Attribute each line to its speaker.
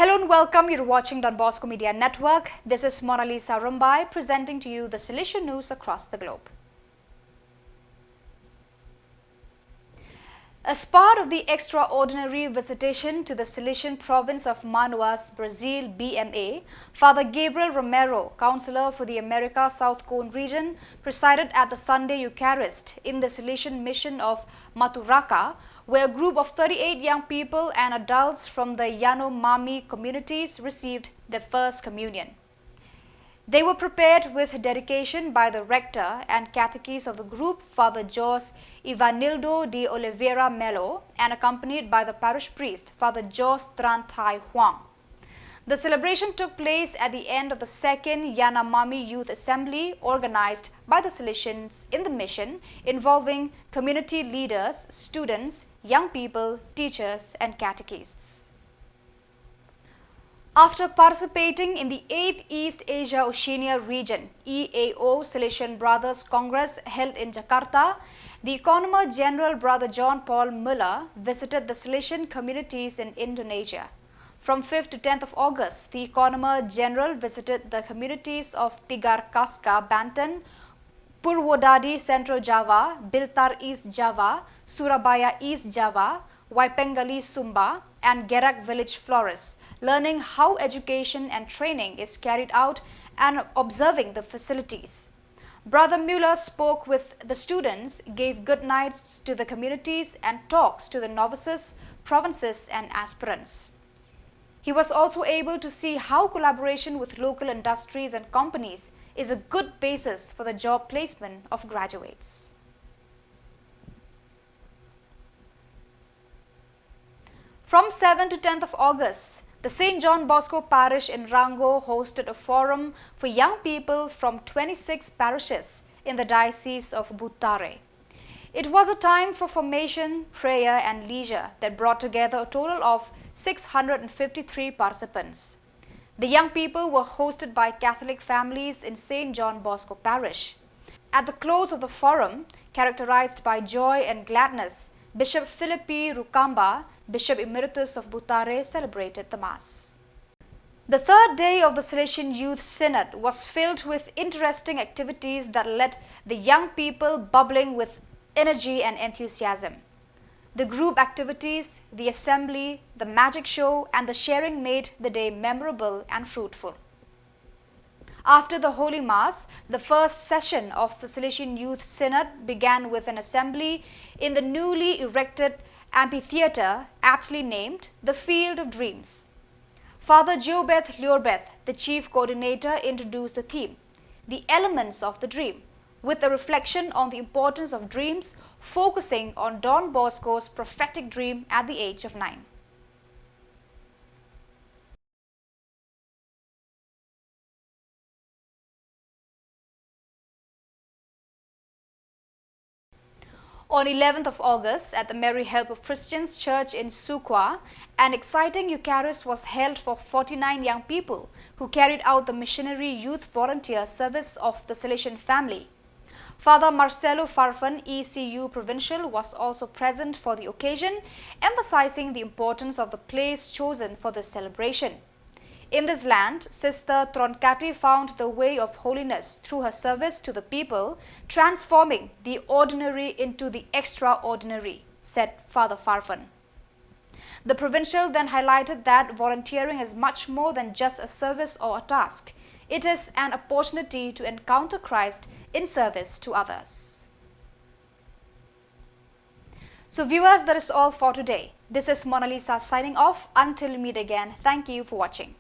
Speaker 1: Hello and welcome. You're watching Don Bosco Media Network. This is Mona Lisa Rumbai presenting to you the Salesian news across the globe. As part of the extraordinary visitation to the Salesian province of Manoas, Brazil, BMA, Father Gabriel Romero, Counselor for the America South Cone region, presided at the Sunday Eucharist in the Salesian mission of Maturaka, where a group of 38 young people and adults from the Yanomami communities received their first communion. They were prepared with dedication by the rector and catechist of the group, Father Jose Ivanildo de Oliveira Melo, and accompanied by the parish priest, Father Jose Tran Thai Huang. The celebration took place at the end of the second Yanomami Youth Assembly organized by the Salesians in the mission, involving community leaders, students, young people, teachers, and catechists. After participating in the 8th East Asia Oceania Region EAO Salesian Brothers Congress held in Jakarta, the Economer General Brother John Paul Muller visited the Salesian communities in Indonesia. From 5th to 10th of August, the Economer General visited the communities of Tigarkaska, Banten, Purwodadi, Central Java, Biltar, East Java, Surabaya, East Java, Waipengali, Sumba, and Gerak Village, Flores, learning how education and training is carried out and observing the facilities. Brother Muller spoke with the students, gave good nights to the communities, and talks to the novices, provinces, and aspirants. He was also able to see how collaboration with local industries and companies is a good basis for the job placement of graduates. From 7th to 10th of August, the St. John Bosco Parish in Rango hosted a forum for young people from 26 parishes in the Diocese of Butare. It was a time for formation, prayer, and leisure that brought together a total of 653 participants. The young people were hosted by Catholic families in St. John Bosco Parish. At the close of the forum, characterized by joy and gladness, Bishop Philippi Rukamba, Bishop Emeritus of Butare, celebrated the Mass. The third day of the Salesian Youth Synod was filled with interesting activities that led the young people bubbling with energy and enthusiasm. The group activities, the assembly, the magic show, and the sharing made the day memorable and fruitful. After the Holy Mass, the first session of the Salesian Youth Synod began with an assembly in the newly erected amphitheatre aptly named the Field of Dreams. Father Jobeth Liorbeth, the chief coordinator, introduced the theme, the elements of the dream, with a reflection on the importance of dreams, focusing on Don Bosco's prophetic dream at the age of 9. On 11th of August, at the Mary Help of Christians Church in Sukwa, an exciting Eucharist was held for 49 young people who carried out the missionary youth volunteer service of the Salesian family. Father Marcelo Farfan, ECU Provincial, was also present for the occasion, emphasizing the importance of the place chosen for this celebration. In this land, Sister Tronkati found the way of holiness through her service to the people, transforming the ordinary into the extraordinary, said Father Farfan. The provincial then highlighted that volunteering is much more than just a service or a task. It is an opportunity to encounter Christ in service to others. So viewers, that is all for today. This is Mona Lisa signing off. Until we meet again, thank you for watching.